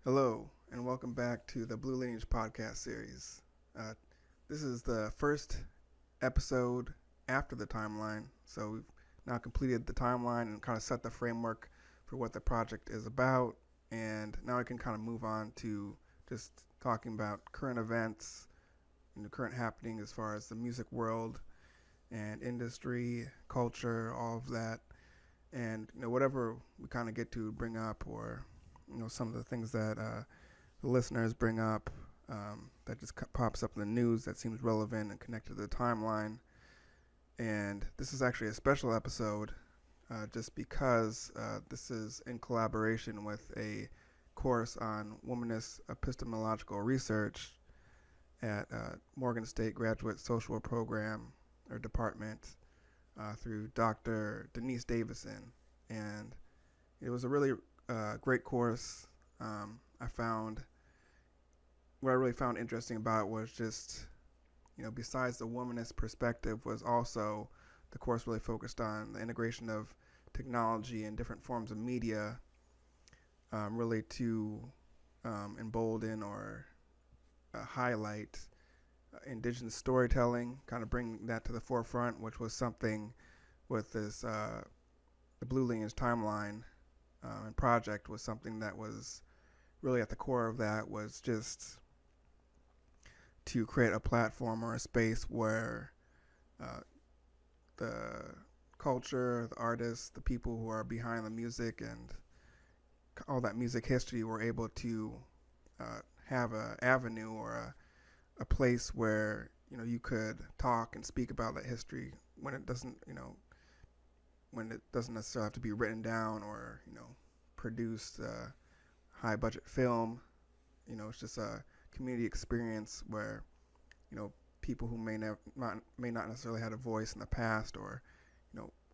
Hello, and welcome back to the Blue Lineage podcast series. Uh, this is the first episode after the timeline, so we've now completed the timeline and kind of set the framework for what the project is about, and now I can kind of move on to just talking about current events and the current happening as far as the music world and industry, culture, all of that, and whatever we kind of get to bring up or some of the things that the listeners bring up that just pops up in the news that seems relevant and connected to the timeline. And this is actually a special episode just because this is in collaboration with a course on Womanist Epistemological Research at Morgan State Graduate Social Work Program or Department through Dr. Denise Davison. And it was a really great course. I found what I really found interesting about it was just, besides the womanist perspective, was also the course really focused on the integration of technology and different forms of media, really to embolden or highlight indigenous storytelling, kind of bring that to the forefront, which was something with this the Blue Lineage Timeline and project was something that was really at the core of that was just to create a platform or a space where uh, the culture, the artists, the people who are behind the music and all that music history were able to have an avenue or a place where you could talk and speak about that history when it doesn't necessarily have to be written down or produced high budget film. It's just a community experience where people who may not necessarily had a voice in the past or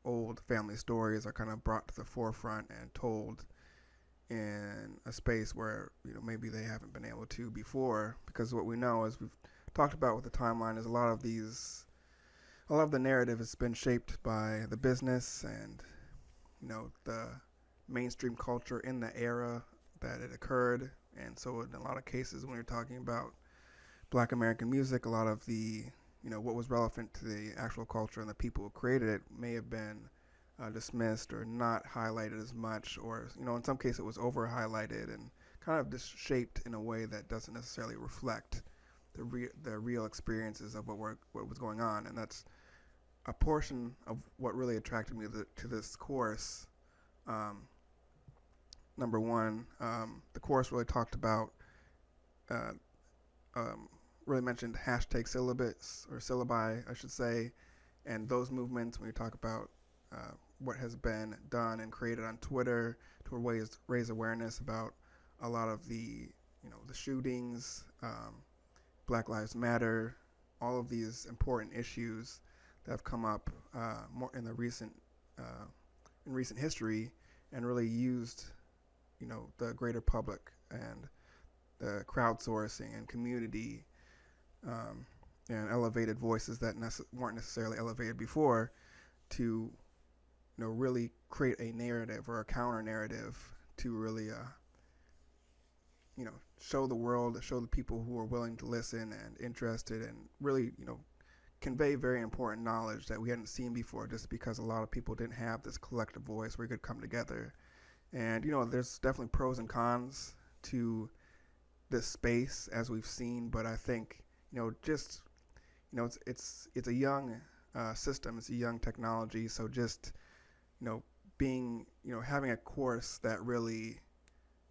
old family stories are kind of brought to the forefront and told in a space where maybe they haven't been able to before, because what we know, as we've talked about with the timeline, is a lot of the narrative has been shaped by the business and the mainstream culture in the era that it occurred. And so in a lot of cases when you're talking about Black American music, a lot of the what was relevant to the actual culture and the people who created it may have been dismissed or not highlighted as much, or in some cases it was over highlighted and kind of just shaped in a way that doesn't necessarily reflect the real experiences of what was going on. And that's a portion of what really attracted me to this course. um, Number one, the course really talked about, uh, really mentioned hashtag syllabus or syllabi, I should say, and those movements. When you talk about what has been done and created on Twitter to raise awareness about a lot of the shootings, Black Lives Matter, all of these important issues that have come up more in the in recent history, and really used the greater public and the crowdsourcing and community, um, and elevated voices that weren't necessarily elevated before to really create a narrative or a counter narrative to really show the world, show the people who are willing to listen and interested, and really convey very important knowledge that we hadn't seen before, just because a lot of people didn't have this collective voice where we could come together. And there's definitely pros and cons to this space, as we've seen, but I think just it's a young system, it's a young technology, so just being having a course that really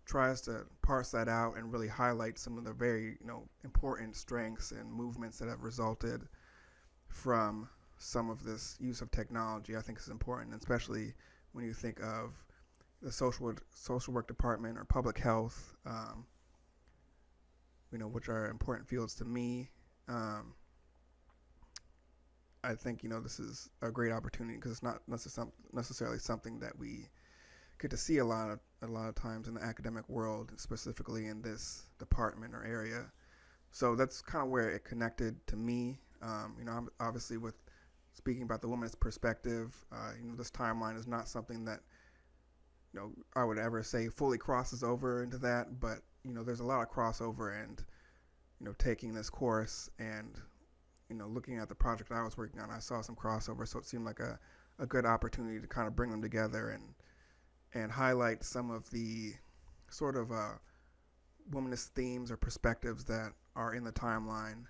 tries to parse that out and really highlight some of the very important strengths and movements that have resulted from some of this use of technology, I think is important, especially when you think of the social work department or public health, which are important fields to me. I think this is a great opportunity because it's not necessarily something that we get to see a lot of times in the academic world, specifically in this department or area. So that's kind of where it connected to me. I'm obviously, with speaking about the womanist perspective, this timeline is not something that I would ever say fully crosses over into that, but there's a lot of crossover, and taking this course and looking at the project I was working on, I saw some crossover, so it seemed like a good opportunity to kind of bring them together and highlight some of the sort of womanist themes or perspectives that are in the timeline,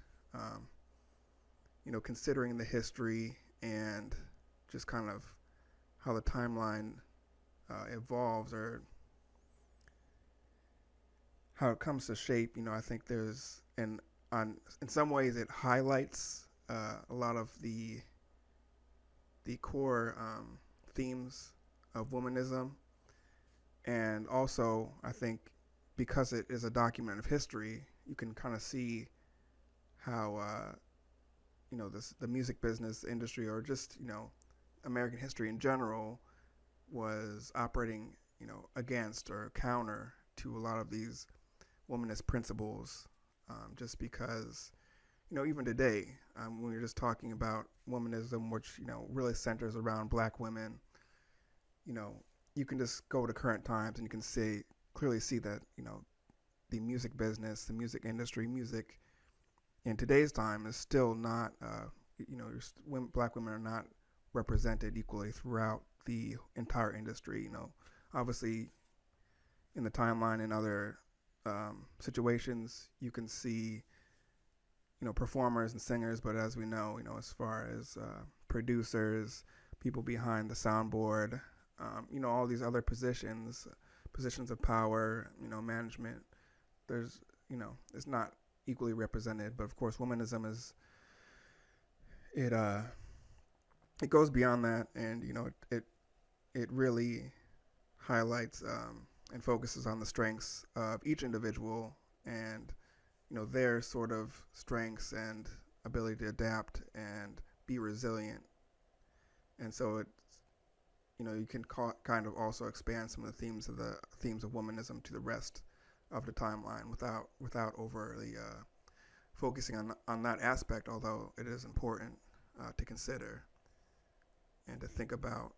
considering the history and just kind of how the timeline evolves, or how it comes to shape. I think there's, in some ways it highlights a lot of the core themes of womanism, and also I think because it is a document of history, you can kind of see how the music business industry, or just American history in general, was operating against or counter to a lot of these womanist principles, just because even today, when you're just talking about womanism, which really centers around black women, you can just go to current times and you can clearly see that the music business, the music industry, music in today's time is still not, black women are not represented equally throughout the entire industry. Obviously, in the timeline and other situations, you can see performers and singers, but as we know, as far as producers, people behind the soundboard, all these other positions of power, management, there's it's not equally represented. But of course, womanism is it goes beyond that, and it really highlights and focuses on the strengths of each individual, and their sort of strengths and ability to adapt and be resilient. And so it's you can kind of also expand some of the themes of womanism to the rest of the timeline without overly focusing on that aspect, although it is important to consider and to think about.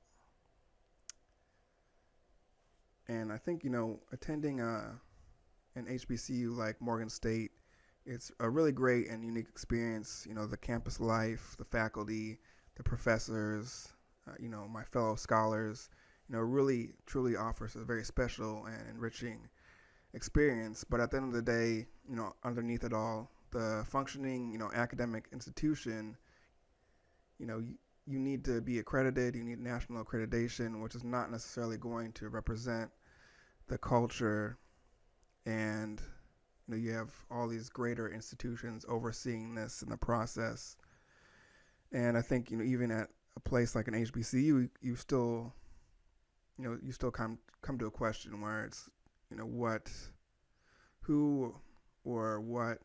And I think attending an HBCU like Morgan State, it's a really great and unique experience. The campus life, the faculty, the professors, my fellow scholars, really truly offers a very special and enriching experience. But at the end of the day, underneath it all, the functioning, academic institution, you need to be accredited. You need national accreditation, which is not necessarily going to represent the culture, and you have all these greater institutions overseeing this in the process. And I think even at a place like an HBCU, you still come to a question where it's who or what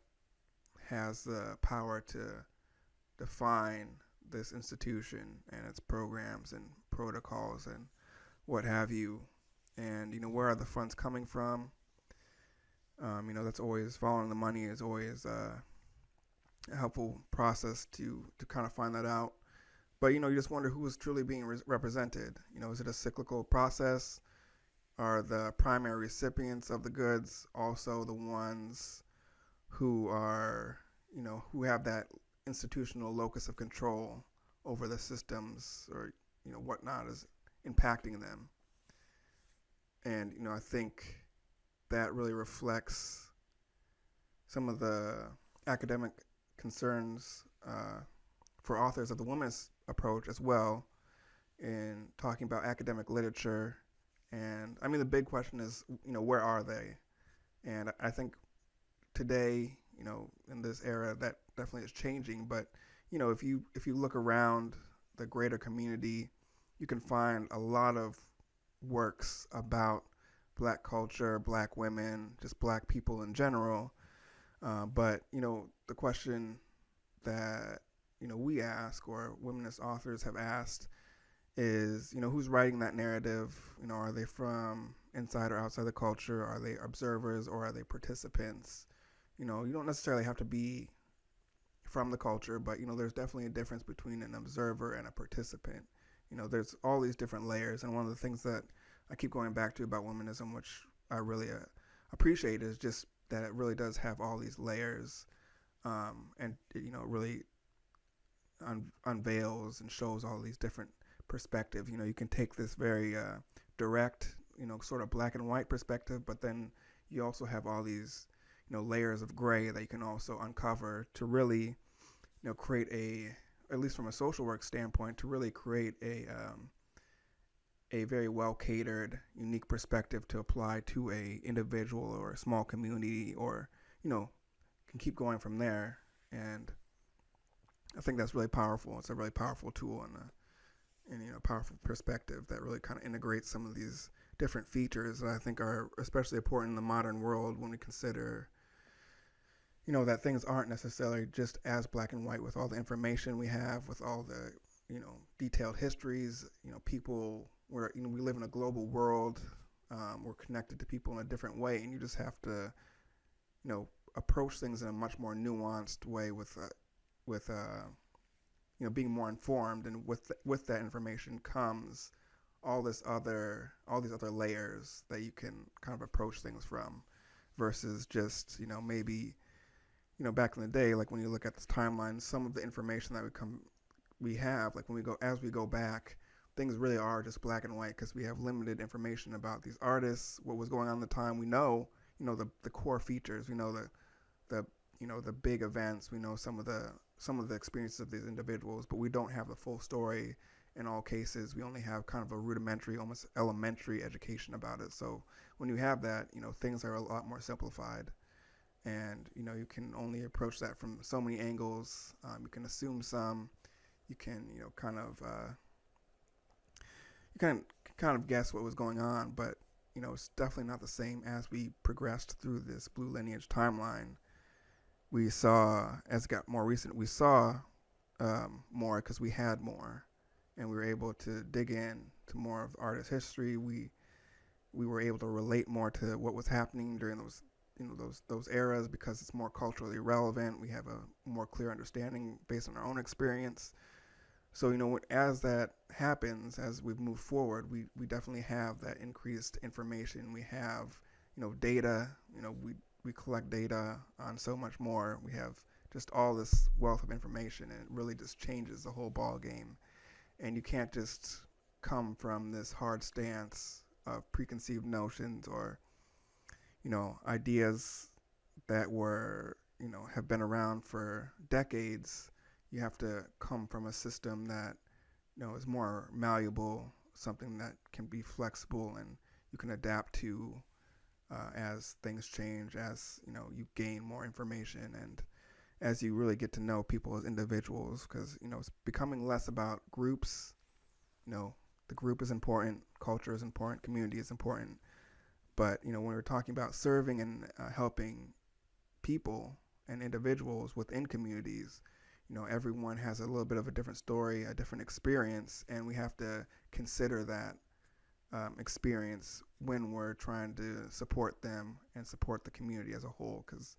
has the power to define this institution and its programs and protocols and what have you, and where are the funds coming from? That's always, following the money is always a helpful process to kind of find that out. But you just wonder who is truly being represented. Is it a cyclical process? Are the primary recipients of the goods also the ones who are, who have that institutional locus of control over the systems, or whatnot is impacting them? And I think that really reflects some of the academic concerns for authors of the womanist approach as well, in talking about academic literature. And I mean, the big question is, where are they? And I think today, in this era, that definitely is changing. But if you look around the greater community, you can find a lot of works about black culture, black women, just black people in general. But the question that we ask, or womanist authors have asked, is who's writing that narrative? Are they from inside or outside the culture? Are they observers, or are they participants? You don't necessarily have to be from the culture, but there's definitely a difference between an observer and a participant. There's all these different layers, and one of the things that I keep going back to about womanism, which I really appreciate is just that it really does have all these layers, and really unveils and shows all these different perspectives. You can take this very direct, sort of black and white perspective, but then you also have all these, layers of gray that you can also uncover to really, create at least from a social work standpoint, to really create a very well catered, unique perspective to apply to a individual or a small community, or can keep going from there. And I think that's really powerful. It's a really powerful tool and powerful perspective that really kind of integrates some of these different features that I think are especially important in the modern world when we consider that things aren't necessarily just as black and white with all the information we have, with all the detailed histories. People, we live in a global world. We're connected to people in a different way, and you just have to approach things in a much more nuanced way with being more informed, and with that information comes all these other layers that you can kind of approach things from, versus just maybe back in the day, like when you look at this timeline, some of the information that we have, like as we go back, things really are just black and white because we have limited information about these artists, what was going on at the time. We know the core features, we know the big events, we know some of the experiences of these individuals, but we don't have the full story in all cases. We only have kind of a rudimentary, almost elementary education about it. So when you have that, things are a lot more simplified, and you can only approach that from so many angles. You can assume some, you can kind of guess what was going on, but it's definitely not the same as we progressed through this Blue Lineage timeline. We saw, as it got more recent, we saw more because we had more, and we were able to dig in to more of artist history. We were able to relate more to what was happening during those eras because it's more culturally relevant. We have a more clear understanding based on our own experience. So as that happens, as we move forward, we definitely have that increased information. We have data. We collect data on so much more. We have just all this wealth of information, and it really just changes the whole ball game. And you can't just come from this hard stance of preconceived notions or ideas that were have been around for decades. You have to come from a system that is more malleable, something that can be flexible and you can adapt to as things change, as you gain more information, and as you really get to know people as individuals, because it's becoming less about groups. The group is important, culture is important, community is important, but when we're talking about serving and helping people and individuals within communities, everyone has a little bit of a different story, a different experience, and we have to consider that experience when we're trying to support them and support the community as a whole, because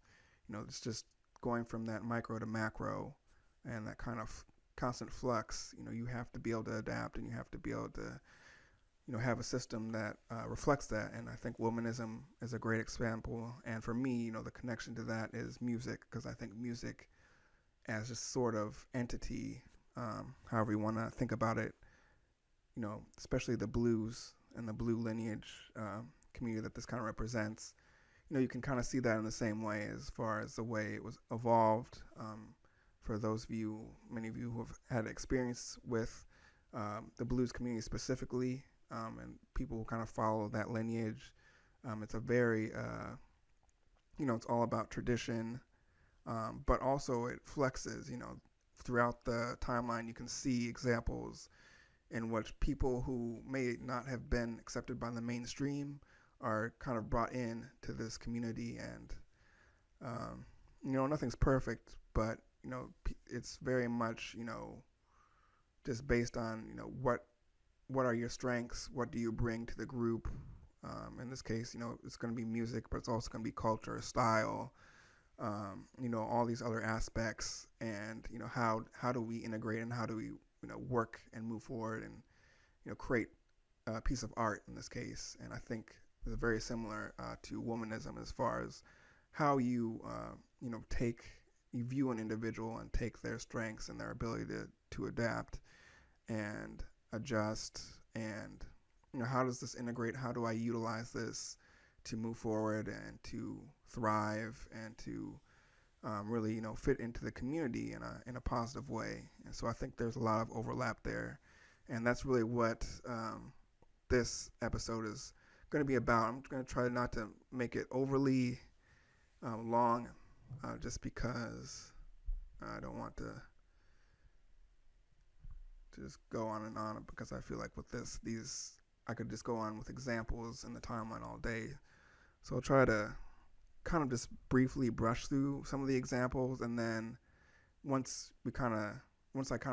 it's just going from that micro to macro and that kind of constant flux. You have to be able to adapt, and you have to be able to have a system that reflects that. And I think womanism is a great example, and for me the connection to that is music, because I think music as just sort of entity, however you want to think about it, especially the blues and the blue lineage community that this kind of represents, you can kind of see that in the same way as far as the way it was evolved. For those of you, many of you who have had experience with the blues community specifically, and people who kind of follow that lineage, it's a very, it's all about tradition, but also it flexes, throughout the timeline. You can see examples in which people who may not have been accepted by the mainstream are kind of brought in to this community, and nothing's perfect, but it's very much just based on what are your strengths, what do you bring to the group. In this case, it's going to be music, but it's also going to be culture, style, all these other aspects, and how do we integrate, and how do we work and move forward and create a piece of art in this case. And I think is very similar to womanism as far as how you you view an individual and take their strengths and their ability to adapt and adjust, and how does this integrate, how do I utilize this to move forward and to thrive and to really fit into the community in a positive way. And so I think there's a lot of overlap there, and that's really what this episode is going to be about. I'm going to try not to make it overly long, just because I don't want to just go on and on, because I feel like with these I could just go on with examples in the timeline all day. So I'll try to kind of just briefly brush through some of the examples, and then once I kind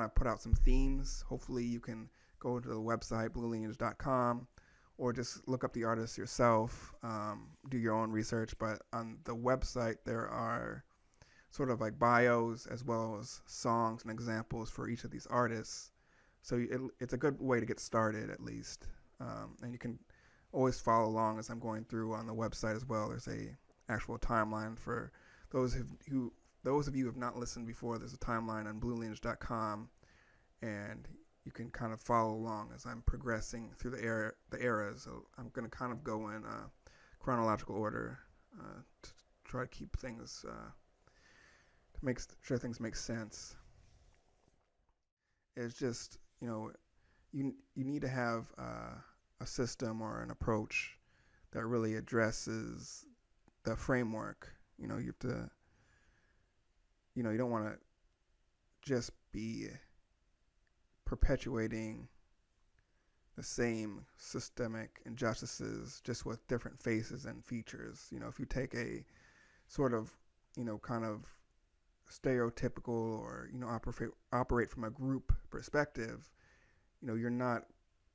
of put out some themes, hopefully you can go to the website bluelineage.com or just look up the artists yourself, do your own research. But on the website there are sort of like bios as well as songs and examples for each of these artists. So it's a good way to get started, at least. And you can always follow along as I'm going through on the website as well. There's a actual timeline for those of you who have not listened before. There's a timeline on bluelineage.com, and you can kind of follow along as I'm progressing through the eras. So I'm going to kind of go in chronological order to try to keep things to make sure things make sense. It's just you need to have a system or an approach that really addresses the framework. You have to, you don't want to just be perpetuating the same systemic injustices just with different faces and features. If you take a sort of, kind of stereotypical or, operate from a group perspective, you're not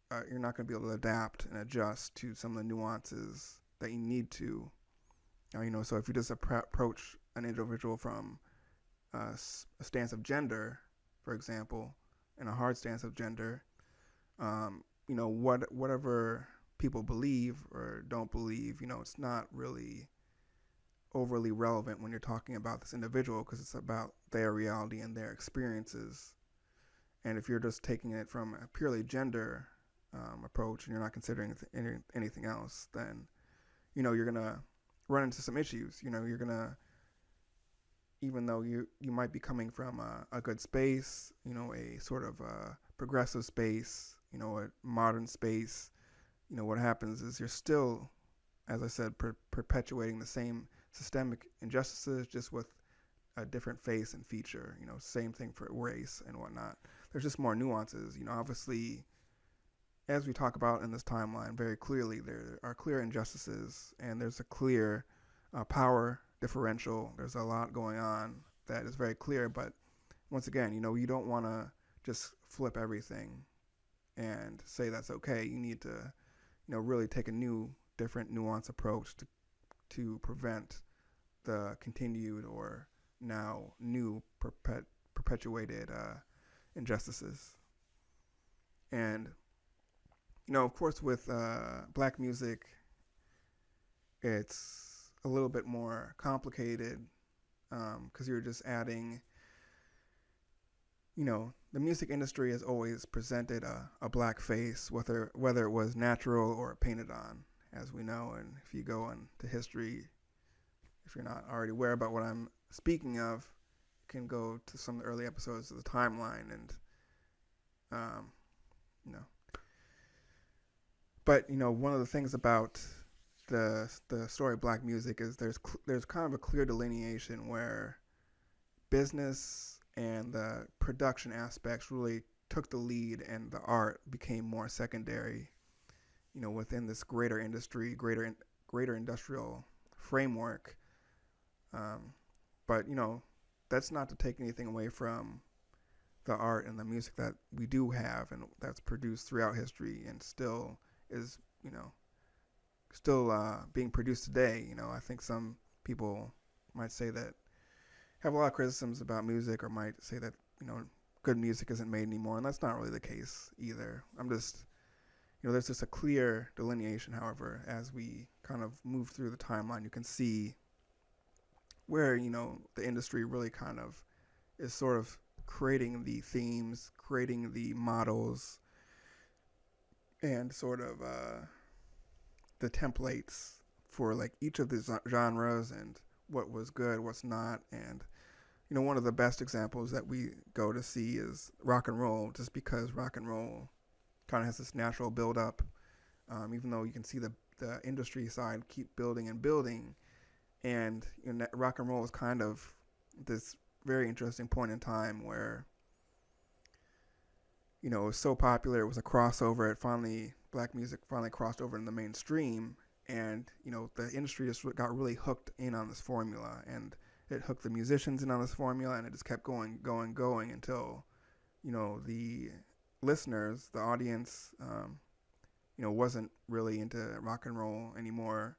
going to be able to adapt and adjust to some of the nuances that you need to. So if you just approach an individual from a stance of gender, for example, and a hard stance of gender, whatever people believe or don't believe, it's not really overly relevant when you're talking about this individual, because it's about their reality and their experiences. And if you're just taking it from a purely gender approach and you're not considering anything else, then you're gonna run into some issues. You're gonna, even though you might be coming from a good space, a sort of a progressive space, a modern space, what happens is you're still, as I said, perpetuating the same systemic injustices, just with a different face and feature. Same thing for race and whatnot. There's just more nuances. Obviously, as we talk about in this timeline very clearly, there are clear injustices and there's a clear power differential. There's a lot going on that is very clear. But once again, you don't want to just flip everything and say that's okay. You need to, really take a new, different, nuanced approach to prevent the continued or now new perpetuated injustices. And of course, with black music, it's a little bit more complicated, because you're just adding, the music industry has always presented a black face, whether it was natural or painted on, as we know. And if you go into history, if you're not already aware about what I'm speaking of, you can go to some of the early episodes of the timeline and, But one of the things about the story of black music is there's kind of a clear delineation where business and the production aspects really took the lead, and the art became more secondary. Within this greater industry, greater industrial framework. But that's not to take anything away from the art and the music that we do have and that's produced throughout history and still is, being produced today. I think some people might say that, have a lot of criticisms about music, or might say that, good music isn't made anymore, and that's not really the case either. I'm just, there's just a clear delineation. However, as we kind of move through the timeline, you can see where, the industry really kind of is sort of creating the themes, creating the models, and sort of the templates for like each of the genres and what was good, what's not. And one of the best examples that we go to see is rock and roll, just because rock and roll kind of has this natural build up, even though you can see the industry side keep building and building. And rock and roll is kind of this very interesting point in time where it was so popular, it was a crossover. Black music finally crossed over in the mainstream, and the industry just got really hooked in on this formula, and it hooked the musicians in on this formula, and it just kept going until the listeners, the audience, wasn't really into rock and roll anymore.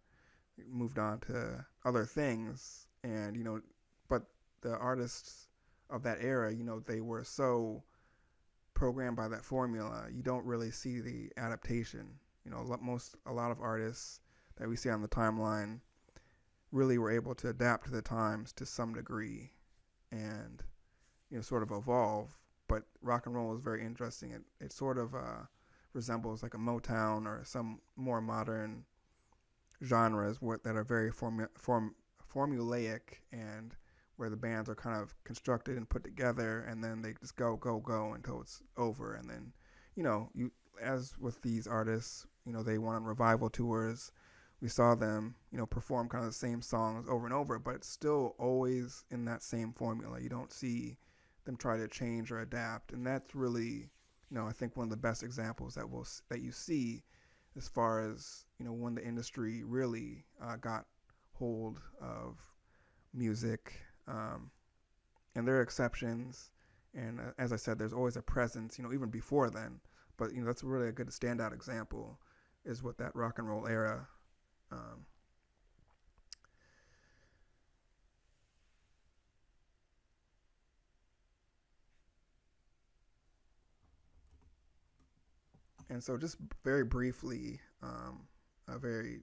It moved on to other things, and but the artists of that era, they were so programmed by that formula, you don't really see the adaptation. A lot of artists that we see on the timeline really were able to adapt to the times to some degree and sort of evolve. But rock and roll is very interesting. It sort of resembles like a Motown or some more modern genres that are very formulaic, and where the bands are kind of constructed and put together, and then they just go until it's over. And then, as with these artists, they went on revival tours. We saw them, perform kind of the same songs over and over, but it's still always in that same formula. You don't see them try to change or adapt, and that's really, I think one of the best examples that you see as far as, when the industry really got hold of music. And there are exceptions, and as I said, there's always a presence, even before then. But that's really a good standout example, is what that rock and roll era. And so, just very briefly, I've already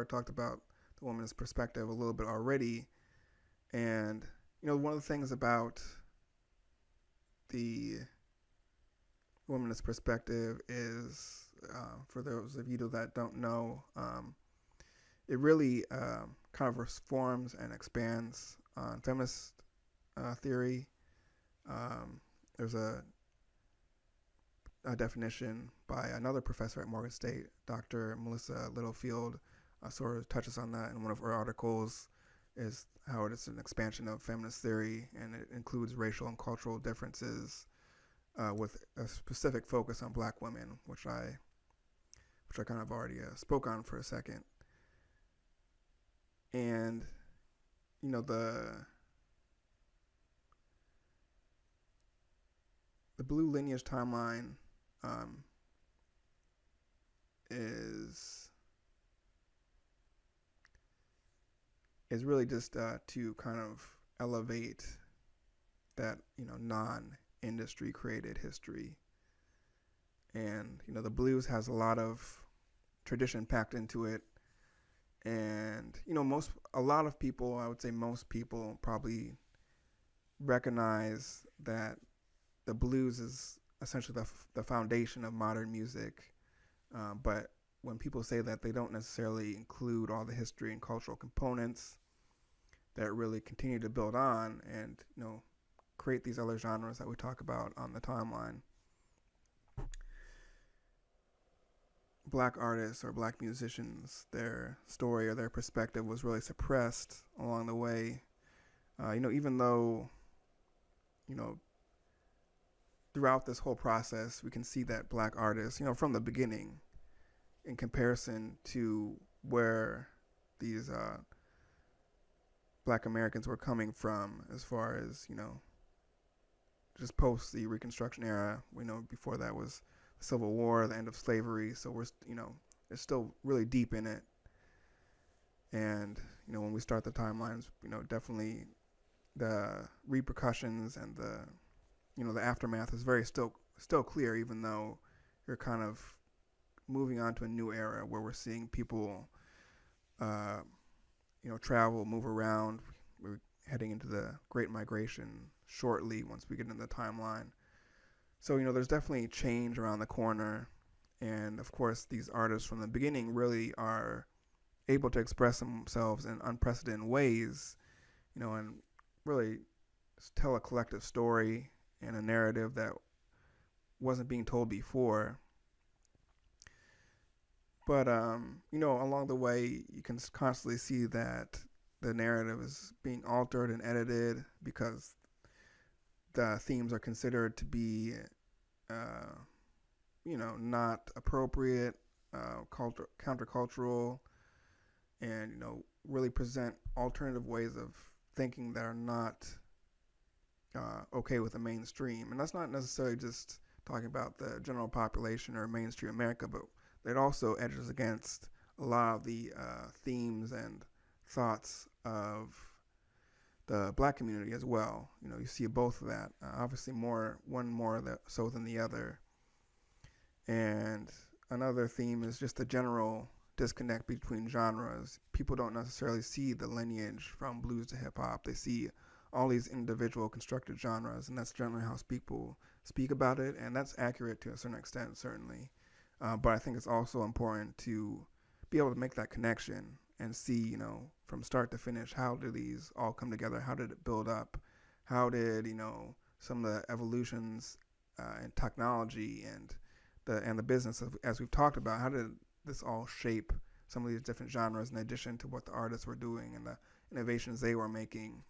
talked about the womanist perspective a little bit already. And, one of the things about the womanist perspective is, for those of you that don't know, it really kind of reforms and expands on feminist theory. There's a definition by another professor at Morgan State, Dr. Melissa Littlefield, sort of touches on that in one of her articles, is how it is an expansion of feminist theory, and it includes racial and cultural differences with a specific focus on black women, which I kind of already spoke on for a second. And the Blue Lineage Timeline is really just to kind of elevate that non-industry created history. And the blues has a lot of tradition packed into it, and a lot of people, I would say most people, probably recognize that the blues is essentially the foundation of modern music. But when people say that, they don't necessarily include all the history and cultural components that really continue to build on and create these other genres that we talk about on the timeline. Black artists or black musicians, their story or their perspective was really suppressed along the way. Even though throughout this whole process, we can see that black artists, from the beginning, in comparison to where these black Americans were coming from, as far as, just post the Reconstruction era. We know before that was the Civil War, the end of slavery, so we're, it's still really deep in it. And, when we start the timelines, definitely the repercussions and the aftermath is very still clear, even though you're kind of moving on to a new era where we're seeing people, travel, move around. We're heading into the Great Migration shortly once we get into the timeline. So, there's definitely change around the corner. And of course, these artists from the beginning really are able to express themselves in unprecedented ways, and really tell a collective story and a narrative that wasn't being told before. But, along the way, you can constantly see that the narrative is being altered and edited because the themes are considered to be, not appropriate, countercultural, and, really present alternative ways of thinking that are not okay with the mainstream. And that's not necessarily just talking about the general population or mainstream America, but it also edges against a lot of the themes and thoughts of the black community as well. You see both of that. Obviously, one more so than the other. And another theme is just the general disconnect between genres. People don't necessarily see the lineage from blues to hip hop. They see all these individual constructed genres, and that's generally how people speak about it, and that's accurate to a certain extent, certainly. But I think it's also important to be able to make that connection and see, from start to finish, how do these all come together? How did it build up? How did, some of the evolutions in technology and the business, as we've talked about, how did this all shape some of these different genres in addition to what the artists were doing and the innovations they were making?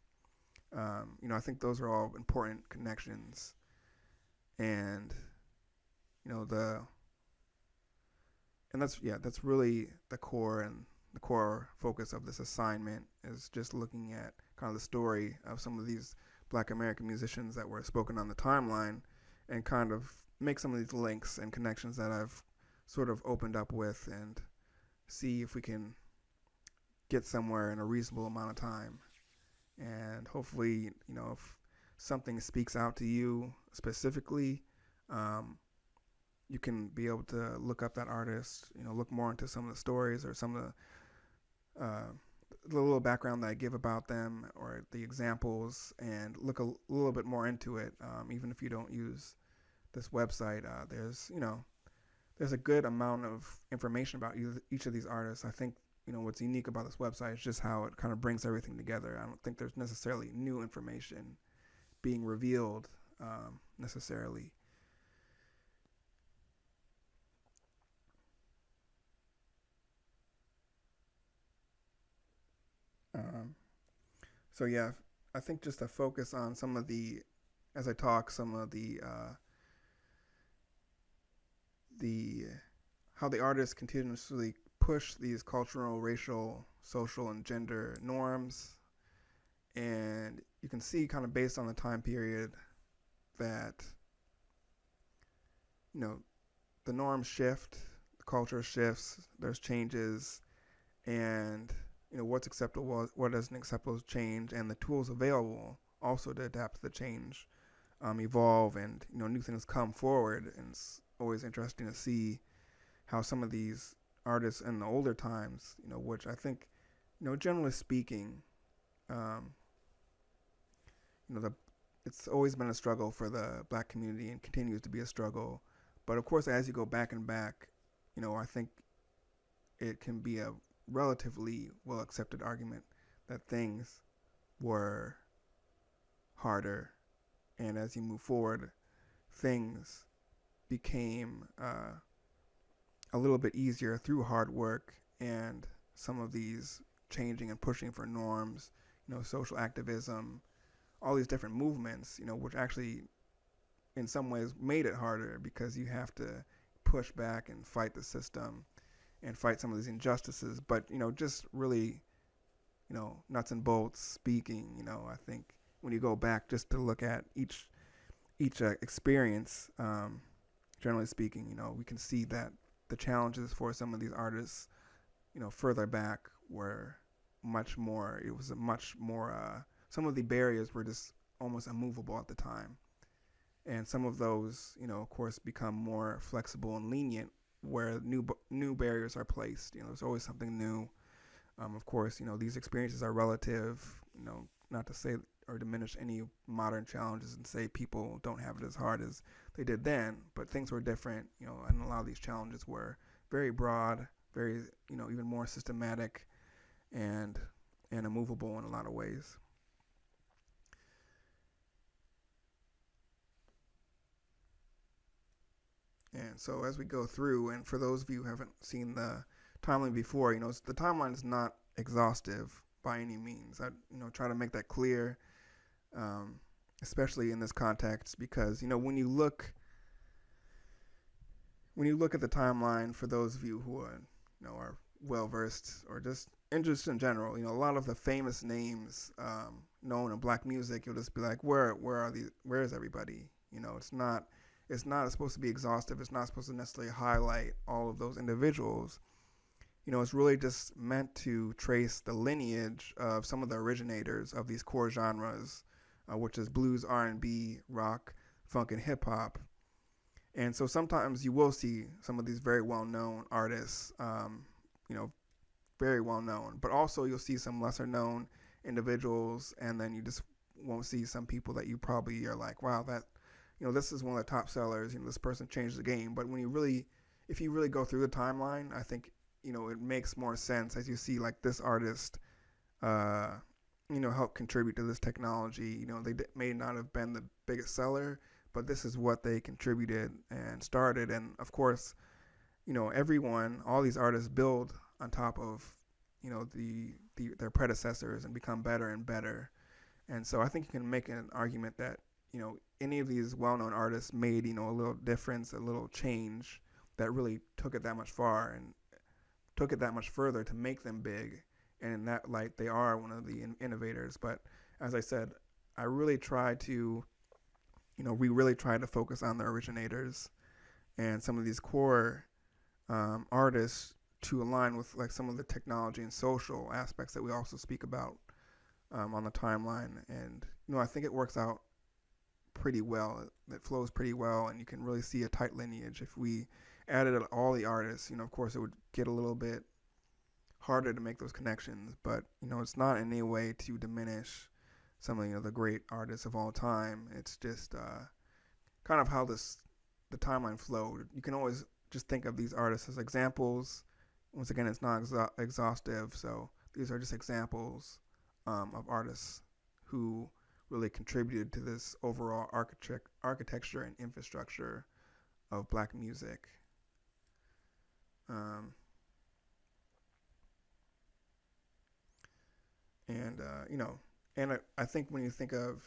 I think those are all important connections. And, that's really the core focus of this assignment is just looking at kind of the story of some of these Black American musicians that were spoken on the timeline and kind of make some of these links and connections that I've sort of opened up with and see if we can get somewhere in a reasonable amount of time. And hopefully, if something speaks out to you specifically, you can be able to look up that artist, look more into some of the stories or some of the little background that I give about them or the examples and look a little bit more into it. Even if you don't use this website, there's a good amount of information about each of these artists. I think, what's unique about this website is just how it kind of brings everything together. I don't think there's necessarily new information being revealed necessarily. So yeah, I think just to focus on some of the, as I talk, some of the how the artists continuously push these cultural, racial, social, and gender norms, and you can see kind of based on the time period that the norms shift, the culture shifts, there's changes, and what's acceptable, what isn't acceptable change, and the tools available also to adapt to the change evolve, and new things come forward. And it's always interesting to see how some of these artists in the older times, which I think, generally speaking, it's always been a struggle for the Black community and continues to be a struggle. But of course, as you go back and back, I think it can be a relatively well accepted argument that things were harder, and as you move forward, things became a little bit easier through hard work and some of these changing and pushing for norms, social activism, all these different movements, which actually in some ways made it harder because you have to push back and fight the system and fight some of these injustices. But, just really, nuts and bolts speaking, I think when you go back just to look at each experience, generally speaking, we can see that the challenges for some of these artists, further back were much more, some of the barriers were just almost immovable at the time. And some of those, of course, become more flexible and lenient where new barriers are placed. There's always something new. Of course, these experiences are relative. Not to say or diminish any modern challenges and say people don't have it as hard as they did then, but things were different. And a lot of these challenges were very broad, very even more systematic, and immovable in a lot of ways. And so as we go through, and for those of you who haven't seen the timeline before, the timeline is not exhaustive by any means. I try to make that clear, especially in this context, because when you look at the timeline, for those of you who are well versed or just interested in general, a lot of the famous names known in Black music, you'll just be like, where is everybody? It's not supposed to be exhaustive. It's not supposed to necessarily highlight all of those individuals. It's really just meant to trace the lineage of some of the originators of these core genres, which is blues, R&B, rock, funk, and hip hop. And so sometimes you will see some of these very well-known artists, very well-known, but also you'll see some lesser-known individuals, and then you just won't see some people that you probably are like, wow, that, this is one of the top sellers, this person changed the game. But if you really go through the timeline, I think, it makes more sense as you see like this artist, help contribute to this technology. They may not have been the biggest seller, but this is what they contributed and started. And of course, all these artists build on top of, their predecessors and become better and better. And so I think you can make an argument that, any of these well-known artists made, a little difference, a little change that really took it that much far and took it that much further to make them big. And in that light, they are one of the innovators. But as I said, I really try to, we really try to focus on the originators and some of these core artists to align with like some of the technology and social aspects that we also speak about on the timeline. And, I think it works out pretty well. It flows pretty well, and you can really see a tight lineage. If we added all the artists, of course it would get a little bit harder to make those connections, but it's not in any way to diminish some of the great artists of all time. It's just kind of how the timeline flowed. You can always just think of these artists as examples. Once again, it's not exhaustive, so these are just examples of artists who really contributed to this overall architecture and infrastructure of Black music. And I think when you think of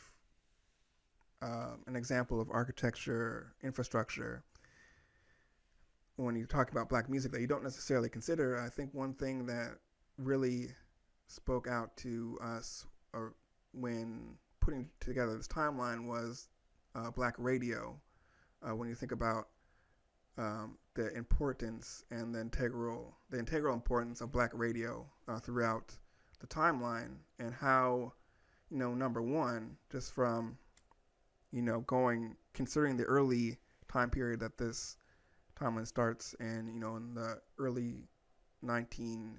an example of architecture, infrastructure, when you talk about Black music that you don't necessarily consider, I think one thing that really spoke out to us when putting together this timeline was Black radio. When you think about the importance and the integral importance of Black radio throughout the timeline, and how, number one, just from, considering the early time period that this timeline starts in, in the early 10s,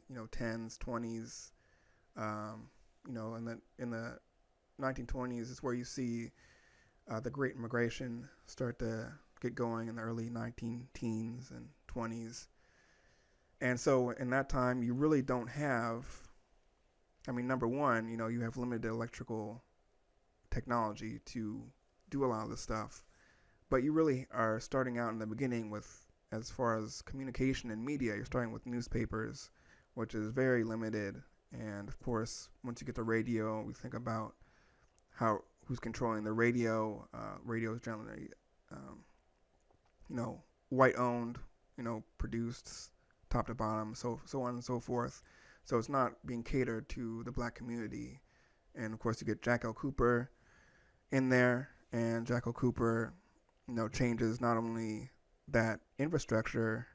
20s, and then in the 1920s is where you see the Great Immigration start to get going in the early 19-teens and 20s. And so in that time, you really don't have, number one, you have limited electrical technology to do a lot of this stuff, but you really are starting out in the beginning with, as far as communication and media, you're starting with newspapers, which is very limited. And of course, once you get to radio, we think about who's controlling the radio. Radio is generally, white-owned, produced top to bottom, so on and so forth. So it's not being catered to the Black community. And of course, you get Jack L. Cooper in there, and Jack L. Cooper, changes not only that infrastructure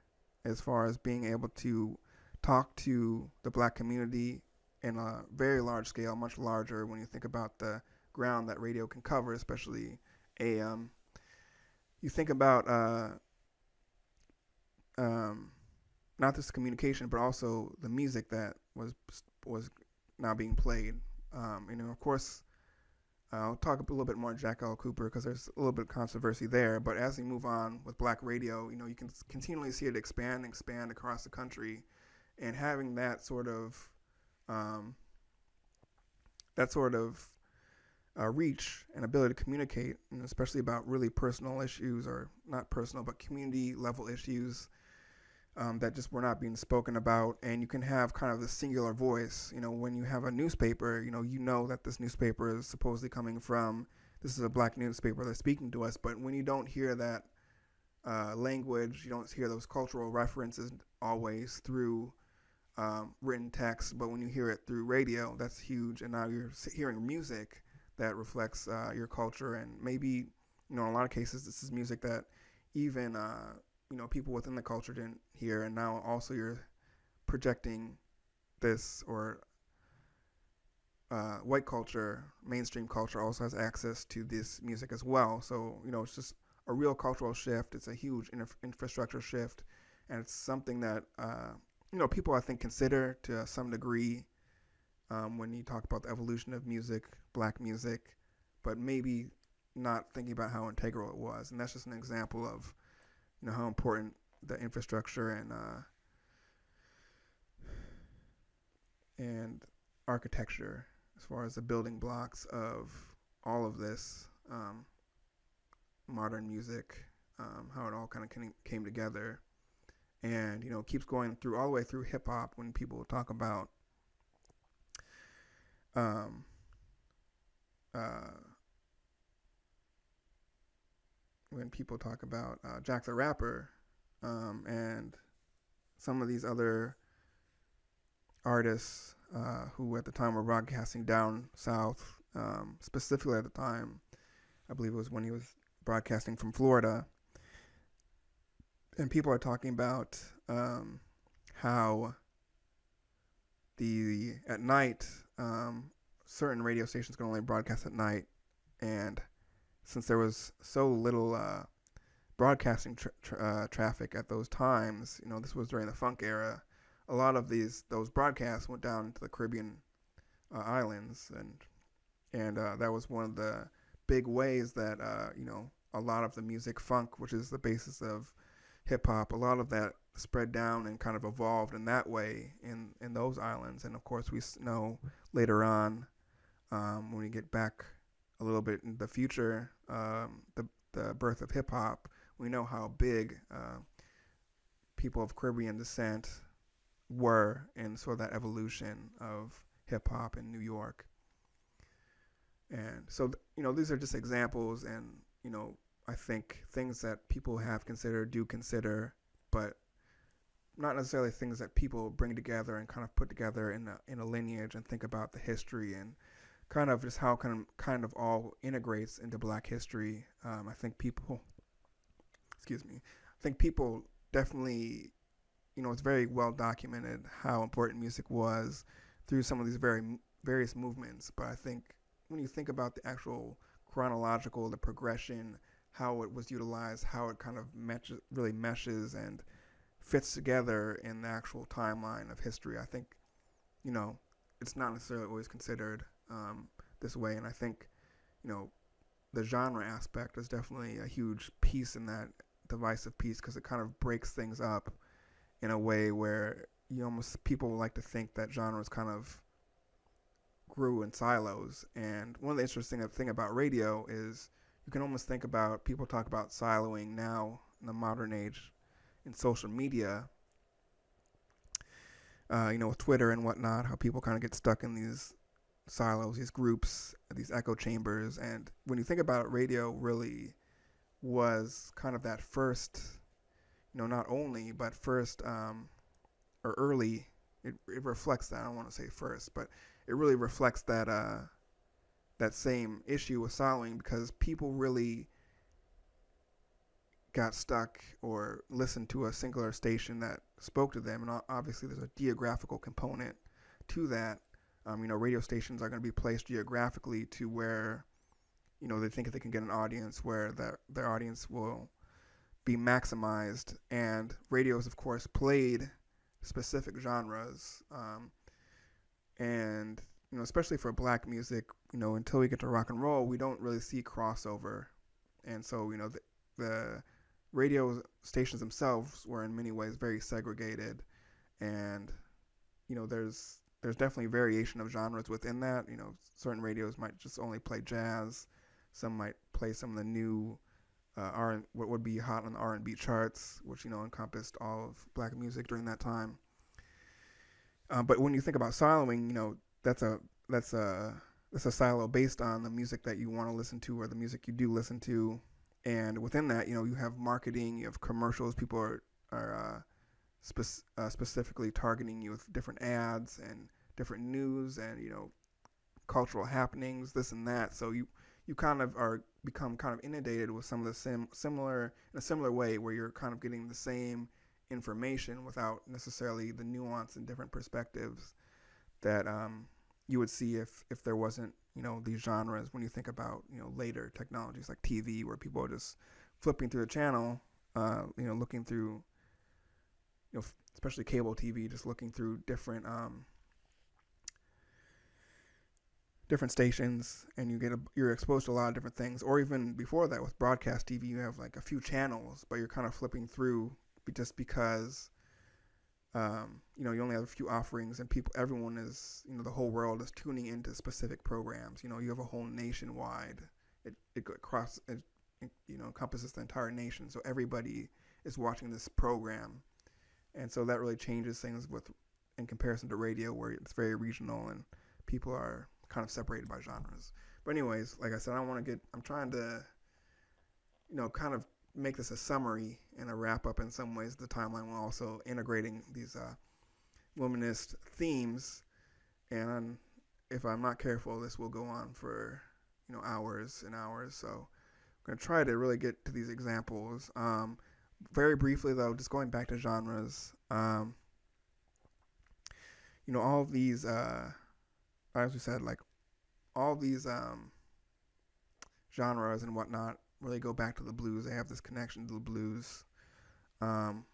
as far as being able to talk to the Black community in a very large scale, much larger when you think about the ground that radio can cover, especially AM. You think about not just communication, but also the music that was now being played. Of course, I'll talk a little bit more Jack L. Cooper because there's a little bit of controversy there. But as we move on with black radio, you can continually see it expand across the country, and having um, that sort of reach and ability to communicate, and especially about really personal issues, or not personal, but community level issues that just were not being spoken about. And you can have kind of the singular voice. When you have a newspaper, you know that this newspaper is supposedly coming from, this is a black newspaper that's speaking to us. But when you don't hear that language, you don't hear those cultural references always through written text. But when you hear it through radio, that's huge. And now you're hearing music that reflects your culture. And maybe, in a lot of cases, this is music that even people within the culture didn't hear, and now also you're projecting this, or white culture, mainstream culture also has access to this music as well. So it's just a real cultural shift. It's a huge infrastructure shift, and it's something that people I think consider to some degree when you talk about the evolution of music, black music, but maybe not thinking about how integral it was. And that's just an example of how important the infrastructure and architecture, as far as the building blocks of all of this modern music, how it all kind of came together, and keeps going through all the way through hip hop. When people talk about Jack the Rapper, and some of these other artists who at the time were broadcasting down south, specifically at the time, I believe it was when he was broadcasting from Florida, and people are talking about how at night, certain radio stations can only broadcast at night, and since there was so little broadcasting traffic at those times, this was during the funk era, a lot of those broadcasts went down to the Caribbean islands, and that was one of the big ways that a lot of the music, funk, which is the basis of hip hop, a lot of that spread down and kind of evolved in that way in those islands. And of course, we know later on, when we get back a little bit in the future, the birth of hip hop, we know how big people of Caribbean descent were in sort of that evolution of hip hop in New York. And so, these are just examples, and, I think things that people have considered, do consider, but not necessarily things that people bring together and kind of put together in a lineage and think about the history and kind of just how kind of all integrates into black history. I think people definitely, it's very well documented how important music was through some of these various movements. But I think when you think about the actual the progression, how it was utilized, how it kind of really meshes and fits together in the actual timeline of history, I think, it's not necessarily always considered this way. And I think, the genre aspect is definitely a huge piece in that divisive piece, because it kind of breaks things up in a way where people like to think that genres kind of grew in silos. And one of the interesting thing about radio is you can almost think about, people talk about siloing now in the modern age in social media, with Twitter and whatnot, how people kind of get stuck in these silos, these groups, these echo chambers. And when you think about it, radio really was kind of that first, not only, but first, or early, it reflects that. I don't want to say first, but it really reflects that that same issue with siloing, because people really got stuck or listened to a singular station that spoke to them. And obviously there's a geographical component to that. Radio stations are going to be placed geographically to where, they think they can get an audience, where their audience will be maximized, and radios, of course, played specific genres, and especially for black music, until we get to rock and roll, we don't really see crossover, and so the radio stations themselves were in many ways very segregated, and there's definitely variation of genres within that. Certain radios might just only play jazz, some might play some of the new what would be hot on the R&B charts, which encompassed all of black music during that time. But when you think about siloing, that's a silo based on the music that you want to listen to or the music you do listen to, and within that, you have marketing, you have commercials. People are specifically targeting you with different ads and different news and cultural happenings, this and that. So you kind of become kind of inundated with some of the similar way, where you're kind of getting the same information without necessarily the nuance and different perspectives that you would see if there wasn't these genres. When you think about later technologies like TV, where people are just flipping through the channel, looking through especially cable TV, just looking through different stations, and you're exposed to a lot of different things. Or even before that, with broadcast TV, you have like a few channels, but you're kind of flipping through just because you only have a few offerings, and everyone is the whole world is tuning into specific programs. You have a whole nationwide, it encompasses the entire nation, so everybody is watching this program, and so that really changes things in comparison to radio, where it's very regional and people are kind of separated by genres. But anyways, like I said, I'm trying to kind of make this a summary and a wrap up in some ways, the timeline, while also integrating these womanist themes. And if I'm not careful, this will go on for hours and hours. So I'm going to try to really get to these examples. Very briefly though, just going back to genres, all of these as we said, like all these genres and whatnot really go back to the blues. They have this connection to the blues. And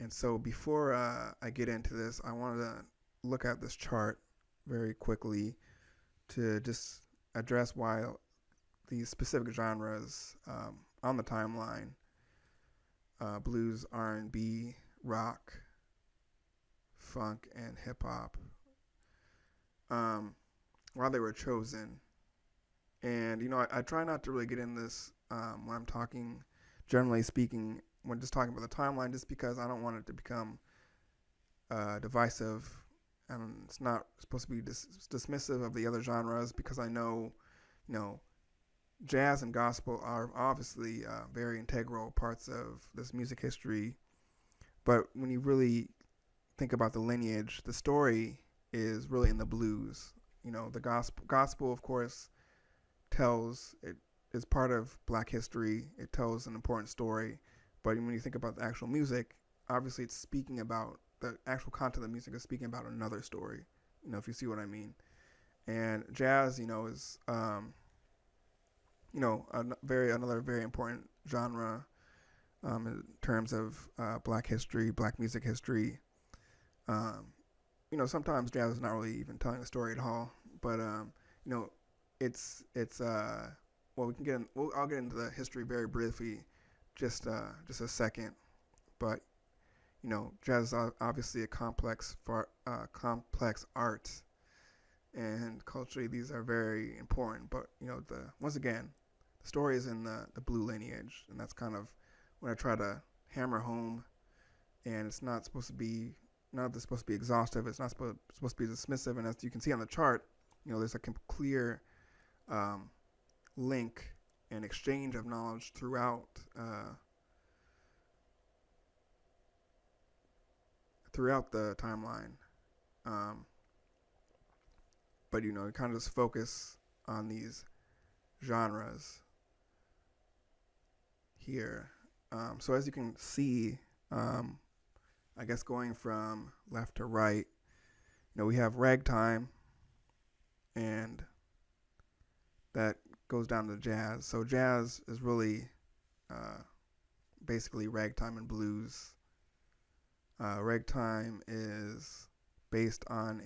so before I get into this, I wanted to look at this chart very quickly to just address why these specific genres on the timeline, blues, R&B, rock, funk, and hip-hop, why they were chosen. And I try not to really get in this when I'm talking, generally speaking, when just talking about the timeline, just because I don't want it to become divisive, and it's not supposed to be dismissive of the other genres, because I know jazz and gospel are obviously very integral parts of this music history. But when you really think about the lineage, the story is really in the blues. The gospel, of course, is part of black history. It tells an important story. But when you think about the actual music, obviously it's speaking about the actual content of the music is speaking about another story, if you see what I mean. And jazz, is another very important genre in terms of black history, black music history. Sometimes jazz is not really even telling a story at all, but it's well, we can get in, I'll get into the history very briefly, just a second. But jazz is obviously a complex art, and culturally these are very important. But once again, the story is in the Blue Lineage, and that's kind of what I try to hammer home. And it's not supposed to be exhaustive. It's not supposed to be dismissive. And as you can see on the chart, there's a clear link and exchange of knowledge throughout the timeline. But you kind of just focus on these genres here. So as you can see, I guess going from left to right, we have ragtime, and that goes down to jazz. So jazz is really basically ragtime and blues. Ragtime is based on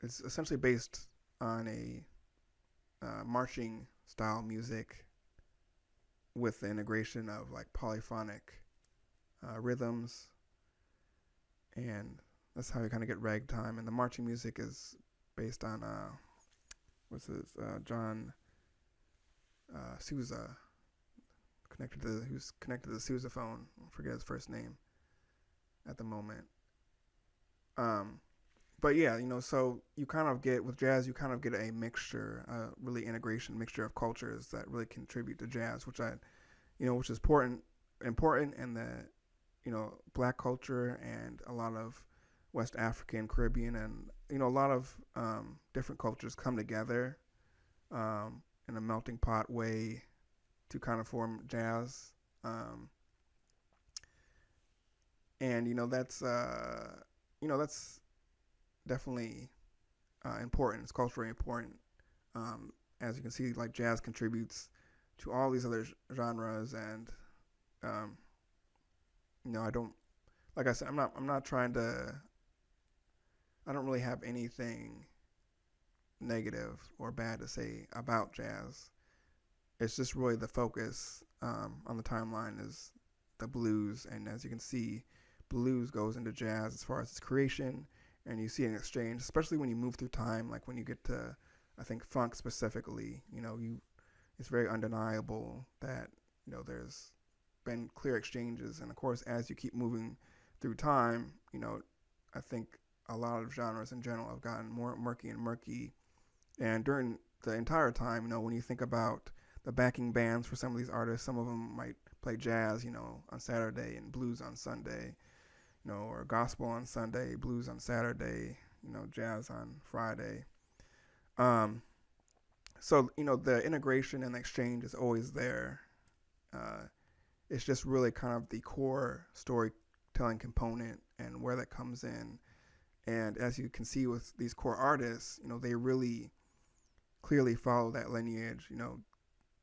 it's essentially based on a marching style music with the integration of like polyphonic rhythms, and that's how you kind of get ragtime. And the marching music is based on John Sousa, who's connected to the sousaphone. I forget his first name at the moment. But yeah, so you kind of get with jazz, you kind of get a mixture, really integration mixture of cultures that really contribute to jazz, which which is important, and the, black culture and a lot of West African, Caribbean, and a lot of different cultures come together in a melting pot way to kind of form jazz, and that's definitely important. It's culturally important. As you can see, like jazz contributes to all these other genres, and I don't, like I said, I'm not trying to. I don't really have anything negative or bad to say about jazz. It's just really the focus on the timeline is the blues, and as you can see, blues goes into jazz as far as its creation, and you see an exchange, especially when you move through time, like when you get to, I think, funk specifically. It's very undeniable that there's been clear exchanges, and of course, as you keep moving through time, I think a lot of genres in general have gotten more murky and murky, and during the entire time, when you think about the backing bands for some of these artists, some of them might play jazz, on Saturday and blues on Sunday, or gospel on Sunday, blues on Saturday, jazz on Friday. So, the integration and the exchange is always there. It's just really kind of the core storytelling component and where that comes in. And as you can see with these core artists, they really clearly follow that lineage,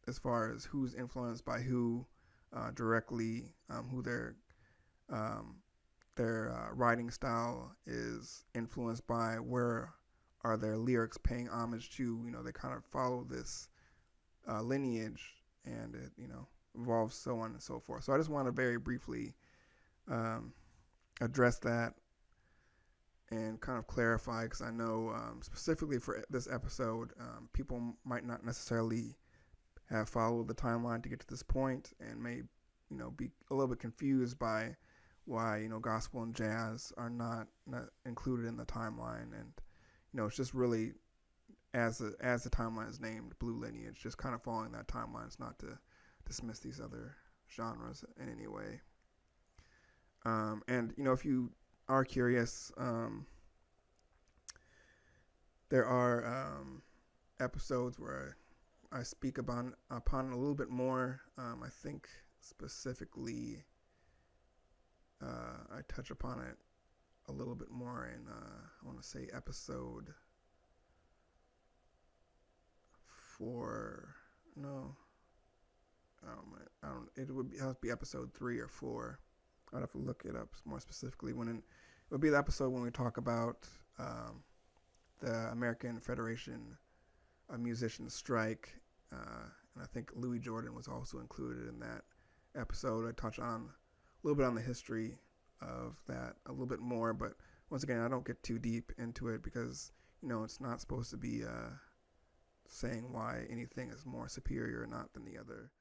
as far as who's influenced by who directly, who their writing style is influenced by, where are their lyrics paying homage to. They kind of follow this lineage, and it evolves, so on and so forth. So I just want to very briefly address that and kind of clarify, because I know specifically for this episode, people might not necessarily have followed the timeline to get to this point, and may be a little bit confused by why gospel and jazz are not included in the timeline. And it's just really, as the timeline is named, Blue Lineage, just kind of following that timeline. It's not to dismiss these other genres in any way. And if you are curious, there are episodes where I speak upon it a little bit more. I think specifically I touch upon it a little bit more in I want to say episode 4. No, I don't. It would have to be episode 3 or 4. I'd have to look it up more specifically. It would be the episode when we talk about the American Federation of Musicians strike, and I think Louis Jordan was also included in that episode. I touch on a little bit on the history of that a little bit more, but once again, I don't get too deep into it, because it's not supposed to be saying why anything is more superior or not than the other.